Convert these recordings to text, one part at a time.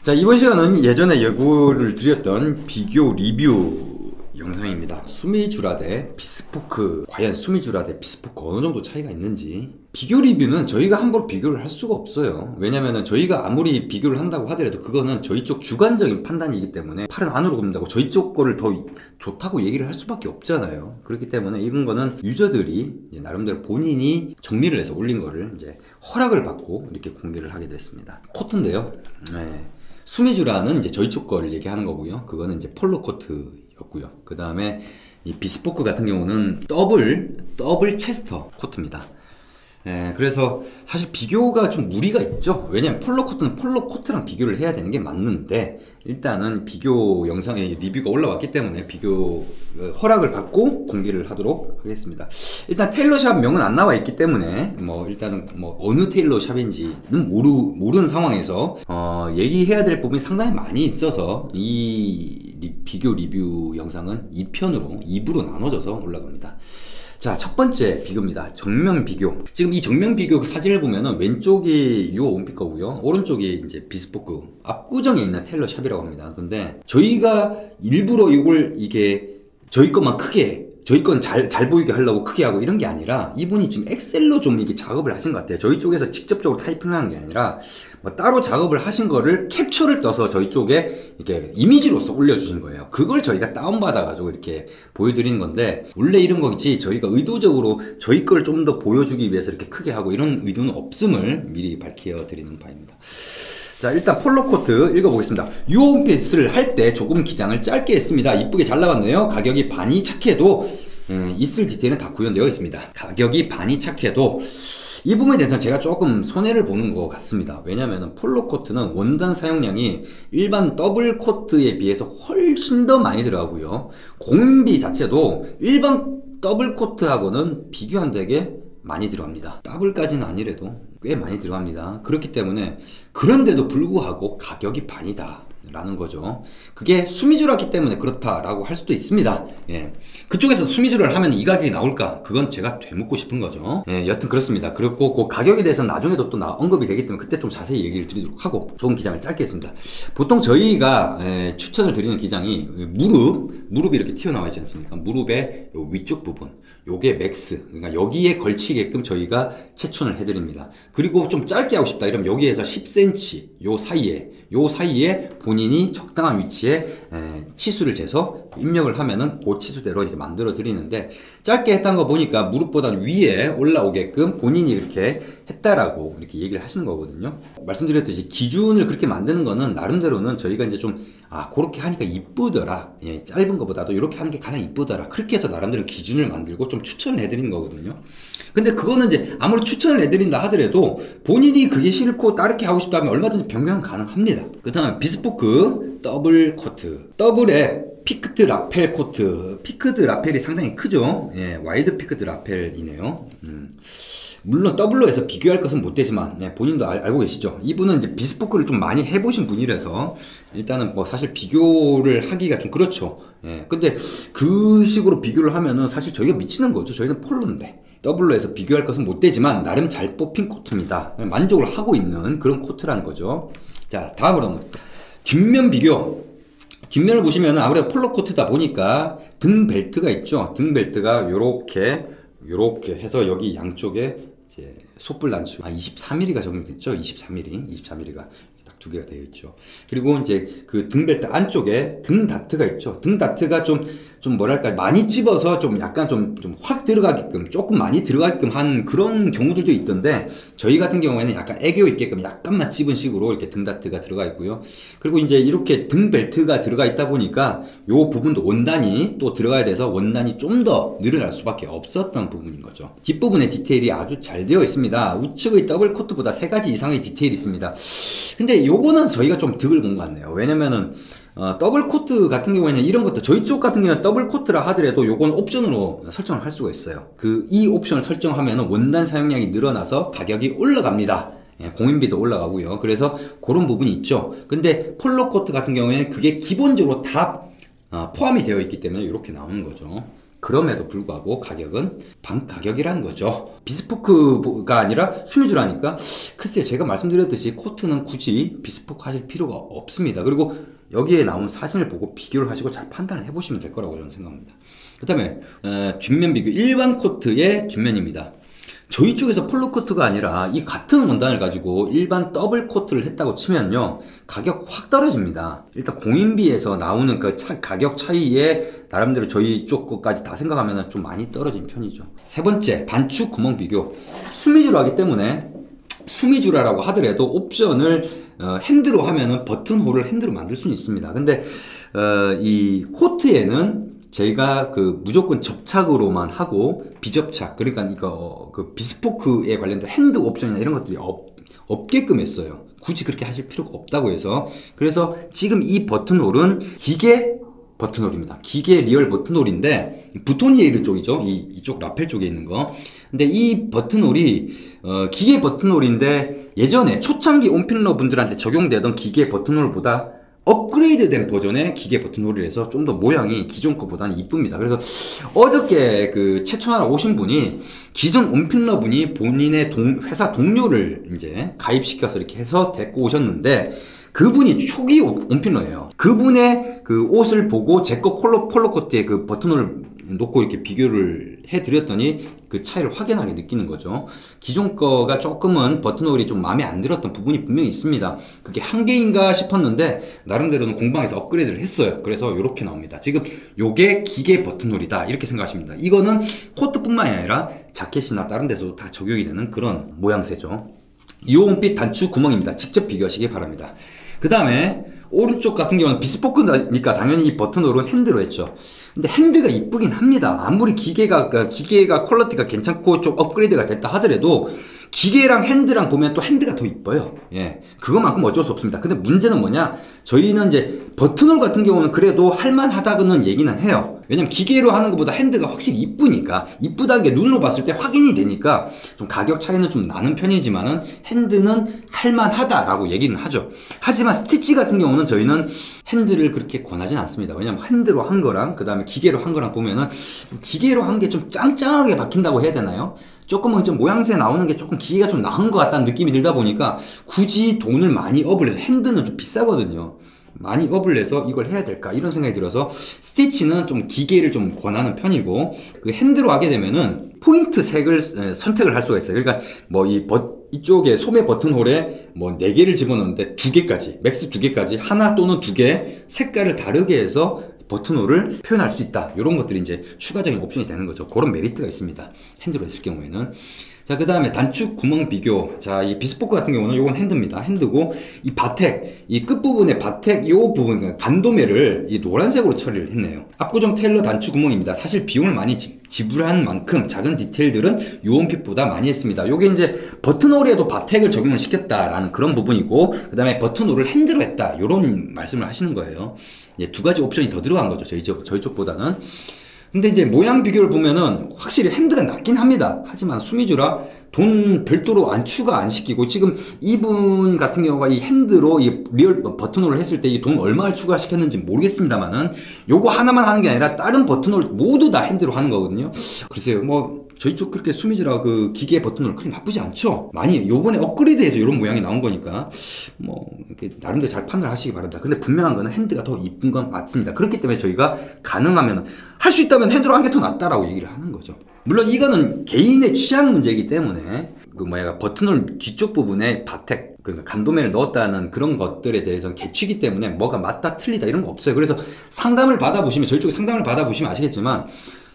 자, 이번 시간은 예전에 예고를 드렸던 비교 리뷰 영상입니다. 수미주라 대 비스포크, 과연 수미주라 대 비스포크 어느 정도 차이가 있는지. 비교 리뷰는 저희가 함부로 비교를 할 수가 없어요. 왜냐면은 저희가 아무리 비교를 한다고 하더라도 그거는 저희 쪽 주관적인 판단이기 때문에 팔은 안으로 굽는다고 저희 쪽 거를 더 좋다고 얘기를 할 수밖에 없잖아요. 그렇기 때문에 이런 거는 유저들이 이제 나름대로 본인이 정리를 해서 올린 거를 이제 허락을 받고 이렇게 공개를 하게 됐습니다. 코트인데요. 네. 수미주라는 이제 저희 쪽 거를 얘기하는 거고요. 그거는 이제 폴로 코트였고요. 그 다음에 이 비스포크 같은 경우는 더블 체스터 코트입니다. 예, 그래서 사실 비교가 좀 무리가 있죠. 왜냐면 폴로 코트는 폴로 코트랑 비교를 해야 되는 게 맞는데, 일단은 비교 영상에 리뷰가 올라왔기 때문에 비교 허락을 받고 공개를 하도록 하겠습니다. 일단 테일러샵 명은 안 나와 있기 때문에 일단은 어느 테일러샵인지는 모르는 상황에서 얘기해야 될 부분이 상당히 많이 있어서 이 비교 리뷰 영상은 2부로 나눠져서 올라갑니다. 자, 첫 번째 비교입니다. 정면 비교. 지금 이 정면 비교 사진을 보면은 왼쪽이 유어 온핏 거고요. 오른쪽이 이제 비스포크 압구정에 있는 테일러샵이라고 합니다. 근데 저희가 일부러 이게 저희 것만 크게, 저희 건 잘 보이게 하려고 크게 하고 이런 게 아니라, 이분이 지금 엑셀로 좀 이게 작업을 하신 것 같아요. 저희 쪽에서 직접적으로 타이핑을 하는 게 아니라 따로 작업을 하신 거를 캡처를 떠서 저희 쪽에 이렇게 이미지로서 올려주신 거예요. 그걸 저희가 다운받아가지고 이렇게 보여드리는 건데, 원래 이런 거겠지 저희가 의도적으로 저희 거를 좀 더 보여주기 위해서 이렇게 크게 하고 이런 의도는 없음을 미리 밝혀드리는 바입니다. 자, 일단 폴로 코트 읽어보겠습니다. 유어홈핏을 할 때 조금 기장을 짧게 했습니다. 이쁘게 잘 나왔네요. 가격이 반이 착해도 있을 디테일은 다 구현되어 있습니다. 가격이 반이 착해도 이 부분에 대해서는 제가 조금 손해를 보는 것 같습니다. 왜냐면 폴로 코트는 원단 사용량이 일반 더블 코트에 비해서 훨씬 더 많이 들어가고요. 공인비 자체도 일반 더블 코트하고는 비교 안 되게 많이 들어갑니다. 더블까지는 아니래도 꽤 많이 들어갑니다. 그렇기 때문에 그런데도 불구하고 가격이 반이다 라는 거죠. 그게 수미주라기 때문에 그렇다라고 할 수도 있습니다. 예. 그쪽에서 수미주를 하면 이 가격이 나올까? 그건 제가 되묻고 싶은 거죠. 예, 여튼 그렇습니다. 그리고 그 가격에 대해서는 나중에도 또 언급이 되기 때문에 그때 좀 자세히 얘기를 드리도록 하고, 조금 기장을 짧게 했습니다. 보통 저희가 추천을 드리는 기장이 무릎이 이렇게 튀어나와 있지 않습니까? 무릎의 요 위쪽 부분, 요게 맥스, 그러니까 여기에 걸치게끔 저희가 채촌을 해드립니다. 그리고 좀 짧게 하고 싶다 이러면 여기에서 10cm 요 사이에 본인이 적당한 위치에 치수를 재서 입력을 하면은 그 치수대로 이렇게 만들어 드리는데, 짧게 했다는 거 보니까 무릎보다는 위에 올라오게끔 본인이 이렇게 했다라고 이렇게 얘기를 하시는 거거든요. 말씀드렸듯이 기준을 그렇게 만드는 거는 나름대로는 저희가 이제 좀 그렇게 하니까 이쁘더라, 예, 짧은 것보다도 이렇게 하는 게 가장 이쁘더라, 그렇게 해서 나름대로 기준을 만들고 좀 추천을 해드리는 거거든요. 근데 그거는 이제 아무리 추천을 해드린다 하더라도 본인이 그게 싫고 다르게 하고 싶다면 얼마든지 변경은 가능합니다. 그 다음에 비스포크 더블 코트, 더블에 피크트 라펠 코트. 피크트 라펠이 상당히 크죠. 예, 와이드 피크트 라펠이네요. 물론 더블로 해서 비교할 것은 못 되지만, 예, 본인도 알고 계시죠. 이분은 이제 비스포크를 좀 많이 해보신 분이라서 일단은 사실 비교를 하기가 좀 그렇죠. 예, 근데 그 식으로 비교를 하면은 사실 저희가 미치는 거죠. 저희는 폴로인데 더블로 해서 비교할 것은 못 되지만 나름 잘 뽑힌 코트입니다. 만족을 하고 있는 그런 코트라는 거죠. 자, 다음으로 뒷면 비교. 뒷면을 보시면 아무래도 폴로 코트다 보니까 등 벨트가 있죠. 등 벨트가 요렇게 해서 여기 양쪽에 이제 솥불 단추 23mm가 적용됐죠. 23mm가 딱 두 개가 되어 있죠. 그리고 이제 그 등벨트 안쪽에 등 다트가 있죠. 등 다트가 좀 뭐랄까 많이 찝어서 좀 약간 좀 확 들어가게끔, 조금 많이 들어가게끔 한 그런 경우들도 있던데, 저희 같은 경우에는 약간 애교 있게끔 약간만 찝은 식으로 이렇게 등 다트가 들어가 있고요. 그리고 이제 이렇게 등 벨트가 들어가 있다 보니까 요 부분도 원단이 또 들어가야 돼서 원단이 좀 더 늘어날 수밖에 없었던 부분인 거죠. 뒷부분의 디테일이 아주 잘 되어 있습니다. 우측의 더블 코트보다 3가지 이상의 디테일이 있습니다. 근데 요거는 저희가 좀 득을 본 것 같네요. 왜냐면은 더블 코트 같은 경우에는 이런 것도 저희 쪽 같은 경우는 더블 코트라 하더라도 요건 옵션으로 설정을 할 수가 있어요. 이 옵션을 설정하면 원단 사용량이 늘어나서 가격이 올라갑니다. 예, 공인비도 올라가고요. 그래서 그런 부분이 있죠. 근데 폴로 코트 같은 경우에는 그게 기본적으로 다 포함이 되어 있기 때문에 이렇게 나오는 거죠. 그럼에도 불구하고 가격은 반 가격이라는 거죠. 비스포크가 아니라 수미주라니까 글쎄요, 제가 말씀드렸듯이 코트는 굳이 비스포크 하실 필요가 없습니다. 그리고 여기에 나온 사진을 보고 비교를 하시고 잘 판단을 해보시면 될 거라고 저는 생각합니다. 그 다음에 뒷면 비교, 일반 코트의 뒷면입니다. 저희 쪽에서 폴로 코트가 아니라 이 같은 원단을 가지고 일반 더블 코트를 했다고 치면요, 가격 확 떨어집니다. 일단 공인비에서 나오는 그 가격 차이에 나름대로 저희 쪽 것까지 다 생각하면 좀 많이 떨어진 편이죠. 세 번째, 단추 구멍 비교. 수미주로 하기 때문에 수미주라고 하더라도 옵션을 핸드로 하면은 버튼홀을 핸드로 만들 수는 있습니다. 근데 이 코트에는 저희가 그 무조건 접착으로만 하고 비접착, 그러니까 이거 그 비스포크에 관련된 핸드 옵션이나 이런 것들이 없게끔 했어요. 굳이 그렇게 하실 필요가 없다고 해서. 그래서 지금 이 버튼홀은 기계 버튼홀입니다. 기계 리얼 버튼홀인데 부토니에르 쪽이죠. 이쪽 라펠 쪽에 있는 거. 근데 이 버튼홀이 기계 버튼홀인데 예전에 초창기 온필러 분들한테 적용되던 기계 버튼홀보다 업그레이드된 버전의 기계 버튼홀이라서 좀 더 모양이 기존 거보다는 이쁩니다. 그래서 어저께 그 최초하러 오신 분이 기존 온필러 분이 본인의 회사 동료를 이제 가입시켜서 이렇게 해서 데리고 오셨는데, 그분이 초기 온필러예요. 그분의 그 옷을 보고 제 거 폴로 코트에 그 버튼홀을 놓고 이렇게 비교를 해드렸더니 그 차이를 확연하게 느끼는 거죠. 기존 거가 조금은 버튼홀이 좀 마음에 안 들었던 부분이 분명히 있습니다. 그게 한계인가 싶었는데 나름대로는 공방에서 업그레이드를 했어요. 그래서 이렇게 나옵니다. 지금 요게 기계 버튼홀이다 이렇게 생각하시면 됩니다. 이거는 코트뿐만이 아니라 자켓이나 다른 데서도 다 적용이 되는 그런 모양새죠. 이온빛 단추 구멍입니다. 직접 비교하시기 바랍니다. 그 다음에 오른쪽 같은 경우는 비스포크니까 당연히 이 버튼홀은 핸드로 했죠. 근데 핸드가 이쁘긴 합니다. 아무리 기계가 퀄리티가 괜찮고 좀 업그레이드가 됐다 하더라도 기계랑 핸드랑 보면 또 핸드가 더 이뻐요. 예, 그것만큼 어쩔 수 없습니다. 근데 문제는 뭐냐, 저희는 이제 버튼홀 같은 경우는 그래도 할만하다고는 얘기는 해요. 왜냐면 기계로 하는 것보다 핸드가 확실히 이쁘니까, 이쁘다는 게 눈으로 봤을 때 확인이 되니까 좀 가격 차이는 좀 나는 편이지만은 핸드는 할만하다라고 얘기는 하죠. 하지만 스티치 같은 경우는 저희는 핸드를 그렇게 권하진 않습니다. 왜냐면 핸드로 한 거랑 그 다음에 기계로 한 거랑 보면은 기계로 한 게 좀 짱짱하게 박힌다고 해야 되나요? 조금은 좀 모양새 나오는 게 조금 기계가 좀 나은 것 같다는 느낌이 들다 보니까 굳이 돈을 많이 업을 해서, 핸드는 좀 비싸거든요. 많이 업을 내서 이걸 해야 될까 이런 생각이 들어서 스티치는 좀 기계를 좀 권하는 편이고, 그 핸드로 하게 되면은 포인트 색을 선택을 할 수가 있어요. 그러니까 뭐 이쪽에 소매 버튼홀에 뭐 4개를 집어넣는데 2개까지, 맥스 2개까지, 하나 또는 2개 색깔을 다르게 해서 버튼홀을 표현할 수 있다. 이런 것들이 이제 추가적인 옵션이 되는 거죠. 그런 메리트가 있습니다. 핸드로 했을 경우에는. 자, 그 다음에 단추 구멍 비교. 자, 이 비스포크 같은 경우는 요건 핸드입니다. 핸드고, 이 바텍, 이 끝부분의 바텍, 이 부분, 반도매를 이 노란색으로 처리를 했네요. 압구정 테일러 단추 구멍입니다. 사실 비용을 많이 지불한 만큼 작은 디테일들은 요원핏보다 많이 했습니다. 요게 이제 버튼홀에도 바텍을 적용을 시켰다라는 그런 부분이고, 그 다음에 버튼홀을 핸드로 했다. 요런 말씀을 하시는 거예요. 예, 두 가지 옵션이 더 들어간 거죠. 저희 쪽보다는. 근데 이제 모양 비교를 보면은 확실히 핸드가 낫긴 합니다. 하지만 수미주라 돈 별도로 추가 안 시키고, 지금 이분 같은 경우가 이 핸드로 이 리얼 버튼홀을 했을 때 이 돈 얼마를 추가시켰는지 모르겠습니다만은 요거 하나만 하는 게 아니라 다른 버튼홀 모두 다 핸드로 하는 거거든요. 글쎄요, 뭐 저희 쪽 그렇게 수미주라 그 기계 버튼홀 그렇게 나쁘지 않죠. 많이 요번에 업그레이드해서 이런 모양이 나온 거니까 뭐 이렇게 나름대로 잘 판단을 하시기 바랍니다. 근데 분명한 거는 핸드가 더 이쁜 건 맞습니다. 그렇기 때문에 저희가 가능하면 할 수 있다면 핸드로 한 게 더 낫다라고 얘기를 하는 거죠. 물론 이거는 개인의 취향 문제이기 때문에 버튼홀 뒤쪽 부분에 바텍, 그러니까 간도매를 넣었다는 그런 것들에 대해서 개취기 때문에 뭐가 맞다 틀리다 이런 거 없어요. 그래서 상담을 받아보시면, 저희 쪽에 상담을 받아보시면 아시겠지만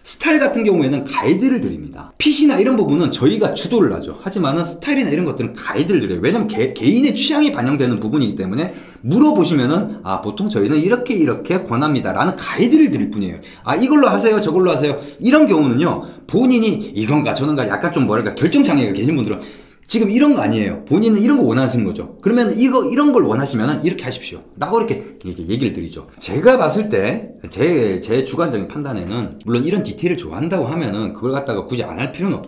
스타일 같은 경우에는 가이드를 드립니다. 핏이나 이런 부분은 저희가 주도를 하죠. 하지만은 스타일이나 이런 것들은 가이드를 드려요. 왜냐면 개인의 취향이 반영되는 부분이기 때문에 물어보시면은 보통 저희는 이렇게 권합니다 라는 가이드를 드릴 뿐이에요. 이걸로 하세요, 저걸로 하세요, 이런 경우는요, 본인이 이건가 저건가 약간 좀 결정장애가 계신 분들은 지금 이런 거 아니에요. 본인은 이런 거 원하시는 거죠. 그러면 이런 걸 원하시면 이렇게 하십시오 라고 이렇게 얘기를 드리죠. 제가 봤을 때 제 주관적인 판단에는, 물론 이런 디테일을 좋아한다고 하면은 그걸 갖다가 굳이 안 할 필요는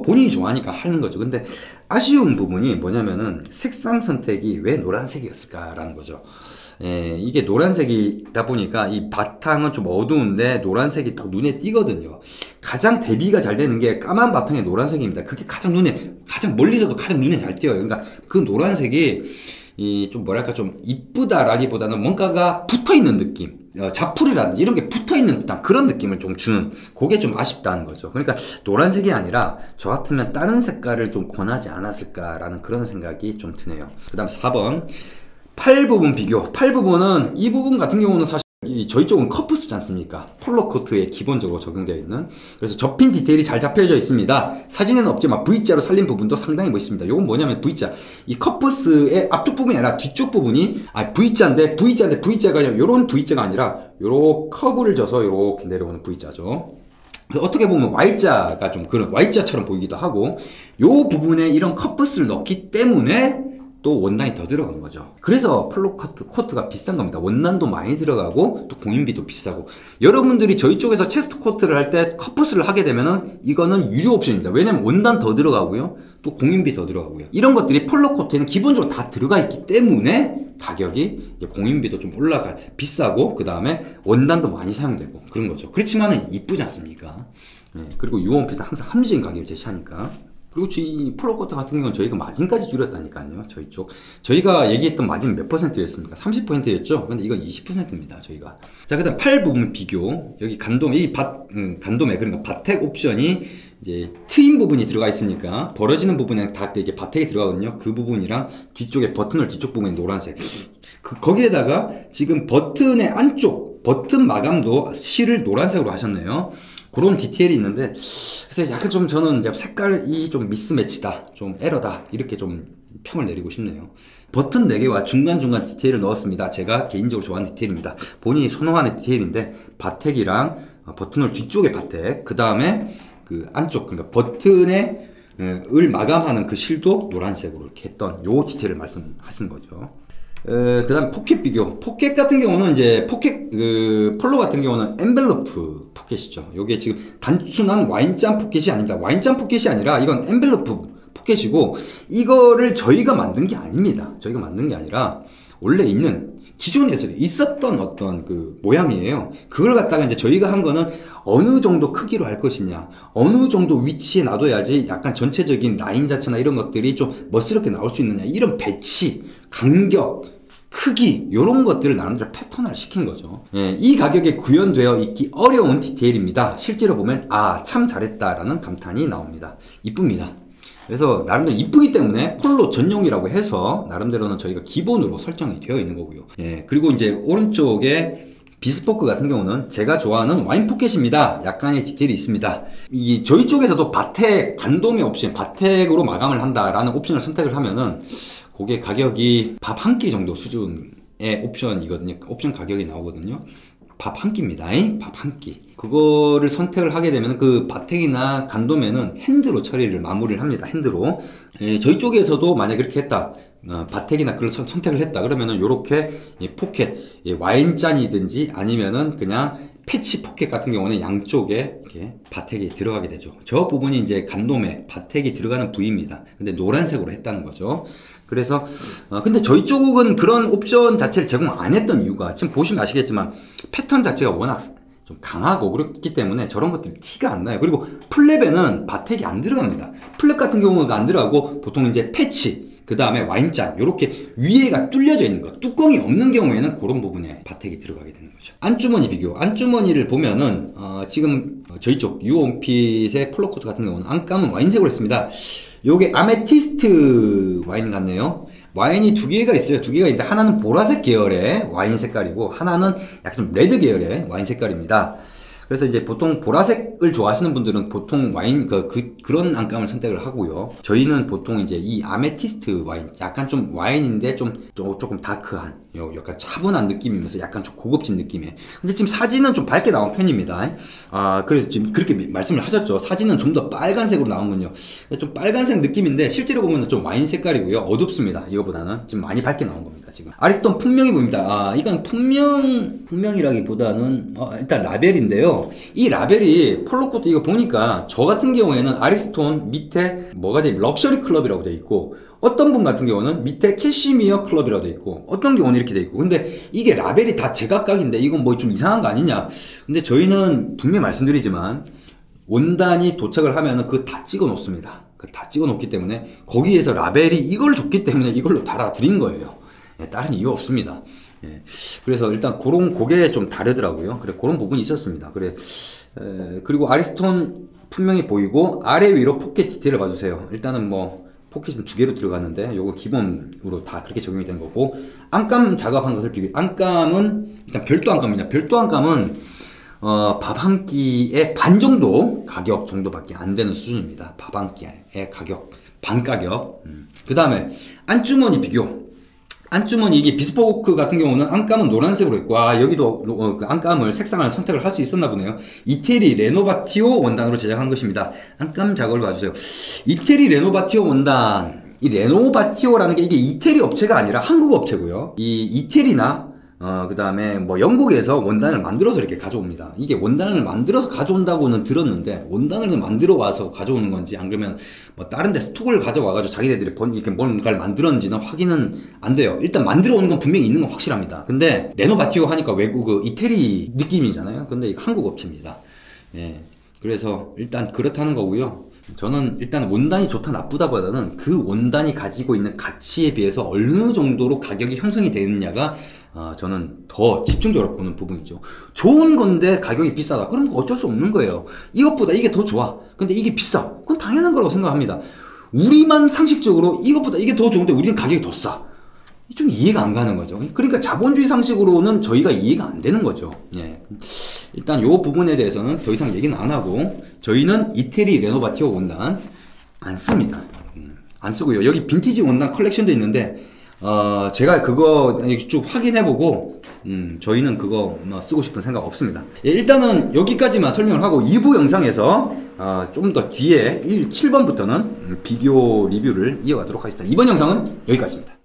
본인이 좋아하니까 하는 거죠. 근데 아쉬운 부분이 뭐냐면은 색상 선택이 왜 노란색이었을까라는 거죠. 이게 노란색이다 보니까 이 바탕은 좀 어두운데 노란색이 딱 눈에 띄거든요. 가장 대비가 잘 되는 게 까만 바탕에 노란색입니다. 그게 가장 멀리서도 가장 눈에 잘 띄어요. 그러니까 그 노란색이 좀 뭐랄까 좀 이쁘다라기보다는 뭔가가 붙어있는 느낌, 자풀이라든지 이런 게 붙어있는 듯한 그런 느낌을 좀 주는, 그게 좀 아쉽다는 거죠. 그러니까 노란색이 아니라 저 같으면 다른 색깔을 좀 권하지 않았을까라는 그런 생각이 좀 드네요. 그 다음 4번 팔 부분 비교. 팔 부분은 이 부분 같은 경우는 사실 저희 쪽은 커프스지 않습니까? 폴로 코트에 기본적으로 적용되어 있는, 그래서 접힌 디테일이 잘 잡혀져 있습니다. 사진에는 없지만 V자로 살린 부분도 상당히 멋있습니다. 이건 뭐냐면 V자, 이 커프스의 앞쪽 부분이 아니라 뒤쪽 부분이 V자인데 V자가 아니라 요런 V자가 아니라 요런 커브를 져서 요렇게 내려오는 V자죠. 어떻게 보면 Y자가 좀 그런 Y자처럼 보이기도 하고, 요 부분에 이런 커프스를 넣기 때문에 또 원단이 더 들어간 거죠. 그래서 폴로 코트가 비싼 겁니다. 원단도 많이 들어가고 또 공인비도 비싸고. 여러분들이 저희 쪽에서 체스트 코트를 할 때 커프스를 하게 되면은 이거는 유료 옵션입니다. 왜냐면 원단 더 들어가고요, 또 공인비 더 들어가고요. 이런 것들이 폴로 코트에는 기본적으로 다 들어가 있기 때문에 가격이 이제 공인비도 좀 비싸고, 그 다음에 원단도 많이 사용되고 그런 거죠. 그렇지만은 이쁘지 않습니까? 그리고 유원핏은 항상 합리적인 가격을 제시하니까. 그리고 이 폴로 코트 같은 경우는 저희가 마진까지 줄였다니까요. 저희 쪽. 저희가 얘기했던 마진 몇 %였습니까? 30%였죠? 근데 이건 20%입니다. 저희가. 자, 그 다음 팔 부분 비교. 여기 간도메, 간도메, 그러니까 바텍 옵션이 이제 트임 부분이 들어가 있으니까 벌어지는 부분에 다 이게 바텍이 들어가거든요. 그 부분이랑 뒤쪽에 버튼홀 뒤쪽 부분이 노란색. 거기에다가 지금 버튼의 안쪽, 버튼 마감도 실을 노란색으로 하셨네요. 그런 디테일이 있는데, 그래서 약간 좀 저는 이제 색깔이 좀 미스매치다, 좀 에러다, 이렇게 좀 평을 내리고 싶네요. 버튼 4개와 중간중간 디테일을 넣었습니다. 제가 개인적으로 좋아하는 디테일입니다. 본인이 선호하는 디테일인데, 바텍이랑 버튼홀 뒤쪽에 바텍, 그 다음에 그 안쪽, 그러니까 버튼에 을 마감하는 그 실도 노란색으로 이렇게 했던 요 디테일을 말씀하신 거죠. 그 다음 포켓 비교. 포켓 같은 경우는 이제 폴로 같은 경우는 엔벨로프 포켓이죠. 요게 지금 단순한 와인잔 포켓이 아닙니다. 와인잔 포켓이 아니라 이건 엔벨로프 포켓이고, 이거를 저희가 만든 게 아닙니다. 저희가 만든 게 아니라 원래 기존에서 있었던 어떤 그 모양이에요. 그걸 갖다가 이제 저희가 한 거는 어느 정도 크기로 할 것이냐, 어느 정도 위치에 놔둬야지 약간 전체적인 라인 자체나 이런 것들이 좀 멋스럽게 나올 수 있느냐, 이런 배치, 간격, 크기, 이런 것들을 나름대로 패턴화를 시킨 거죠. 이 가격에 구현되어 있기 어려운 디테일입니다. 실제로 보면 참 잘했다라는 감탄이 나옵니다. 이쁩니다. 그래서 나름대로 이쁘기 때문에 폴로 전용이라고 해서 나름대로는 저희가 기본으로 설정이 되어 있는 거고요. 그리고 이제 오른쪽에 비스포크 같은 경우는 제가 좋아하는 와인 포켓입니다. 약간의 디테일이 있습니다. 저희 쪽에서도 바텍, 간도메 옵션, 바텍으로 마감을 한다라는 옵션을 선택을 하면은 그게 가격이 밥 한 끼 정도 수준의 옵션이거든요. 옵션 가격이 나오거든요. 밥 한 끼입니다. 밥 한 끼. 그거를 선택을 하게 되면 그 바텍이나 간도메는 핸드로 처리를 마무리를 합니다. 핸드로. 저희 쪽에서도 만약 이렇게 했다, 바텍이나 그걸 선택을 했다 그러면은 요렇게 포켓, 와인잔이든지 아니면은 그냥 패치 포켓 같은 경우는 양쪽에 이렇게 바텍이 들어가게 되죠. 저 부분이 이제 간도메, 바텍이 들어가는 부위입니다. 근데 노란색으로 했다는 거죠. 그래서 근데 저희 쪽은 그런 옵션 자체를 제공 안 했던 이유가, 지금 보시면 아시겠지만 패턴 자체가 워낙 좀 강하고 그렇기 때문에 저런 것들이 티가 안 나요. 그리고 플랩에는 바텍이 안 들어갑니다. 플랩 같은 경우가 안 들어가고 보통 이제 패치, 그 다음에 와인잔, 요렇게 위에가 뚫려져 있는 거, 뚜껑이 없는 경우에는 그런 부분에 바텍이 들어가게 되는 거죠. 안주머니 비교. 안주머니를 보면은 지금 저희 쪽 유온핏의 폴로 코트 같은 경우는 안감은 와인색으로 했습니다. 요게 아메티스트 와인 같네요. 와인이 2개가 있어요. 2개가 있는데 하나는 보라색 계열의 와인 색깔이고 하나는 약간 좀 레드 계열의 와인 색깔입니다. 그래서 이제 보통 보라색을 좋아하시는 분들은 보통 와인 그런 안감을 선택을 하고요. 저희는 보통 이제 이 아메티스트 와인, 약간 좀 와인인데 조금 다크한, 약간 차분한 느낌이면서 약간 좀 고급진 느낌의. 근데 지금 사진은 좀 밝게 나온 편입니다. 그래서 지금 그렇게 말씀을 하셨죠. 사진은 좀 더 빨간색으로 나온군요. 좀 빨간색 느낌인데 실제로 보면 좀 와인 색깔이고요. 어둡습니다. 이거보다는 지금 많이 밝게 나온 겁니다. 있습니다. 지금 아리스톤 품명이 보입니다. 이건 품명이라기보다는 일단 라벨인데요. 이 라벨이 폴로코트 이거 보니까 저 같은 경우에는 아리스톤 밑에 뭐가 돼? 럭셔리 클럽이라고 돼 있고, 어떤 분 같은 경우는 밑에 캐시미어 클럽이라고 돼 있고, 어떤 경우는 이렇게 돼 있고. 근데 이게 라벨이 다 제각각인데 이건 뭐 좀 이상한 거 아니냐? 근데 저희는 분명히 말씀드리지만 원단이 도착을 하면은 그거 다 찍어 놓습니다. 다 찍어 놓기 때문에 거기에서 라벨이 이걸 줬기 때문에 이걸로 달아 드린 거예요. 다른 이유 없습니다. 그래서 일단 그게 좀 다르더라고요. 그래, 그런 부분이 있었습니다. 그래, 그리고 아리스톤 분명히 보이고, 아래 위로 포켓 디테일을 봐주세요. 일단은 뭐 포켓은 2개로 들어갔는데 요거 기본으로 다 그렇게 적용이 된 거고, 안감 작업한 것을 안감은 일단 별도 안감입니다. 별도 안감은 밥 한 끼의 반 정도 가격 정도밖에 안 되는 수준입니다. 밥 한 끼의 가격, 반 가격. 그 다음에 안주머니 비교. 안주머니, 이게 비스포크 같은 경우는 안감은 노란색으로 있고, 여기도 그 안감을 색상을 선택을 할 수 있었나 보네요. 이태리 레노바티오 원단으로 제작한 것입니다. 안감 작업을 봐주세요. 이태리 레노바티오 원단, 이 레노바티오라는 게 이게 이태리 업체가 아니라 한국 업체고요. 이 이태리나 그 다음에 뭐 영국에서 원단을 만들어서 이렇게 가져옵니다. 이게 원단을 만들어서 가져온다고는 들었는데, 원단을 만들어 와서 가져오는 건지, 안 그러면 뭐 다른 데 스톡을 가져와가지고 자기네들이 이렇게 뭔가를 만들었는지는 확인은 안 돼요. 일단 만들어 오는 건 분명히 있는 건 확실합니다. 근데 레노바티오 하니까 외국 이태리 느낌이잖아요. 근데 이거 한국 업체입니다. 그래서 일단 그렇다는 거고요. 저는 일단 원단이 좋다 나쁘다보다는 그 원단이 가지고 있는 가치에 비해서 어느 정도로 가격이 형성이 되느냐가 저는 더 집중적으로 보는 부분이죠. 좋은 건데 가격이 비싸다. 그럼 어쩔 수 없는 거예요. 이것보다 이게 더 좋아. 근데 이게 비싸. 그건 당연한 거라고 생각합니다. 우리만 상식적으로 이것보다 이게 더 좋은데 우리는 가격이 더 싸. 좀 이해가 안 가는 거죠. 그러니까 자본주의 상식으로는 저희가 이해가 안 되는 거죠. 일단 요 부분에 대해서는 더 이상 얘기는 안 하고, 저희는 이태리 레노바티오 원단 안 씁니다. 안 쓰고요. 여기 빈티지 원단 컬렉션도 있는데 제가 그거 쭉 확인해보고 저희는 그거 쓰고 싶은 생각 없습니다. 일단은 여기까지만 설명을 하고 2부 영상에서 좀 더 뒤에 7번부터는 비교 리뷰를 이어가도록 하겠습니다. 이번 영상은 여기까지입니다.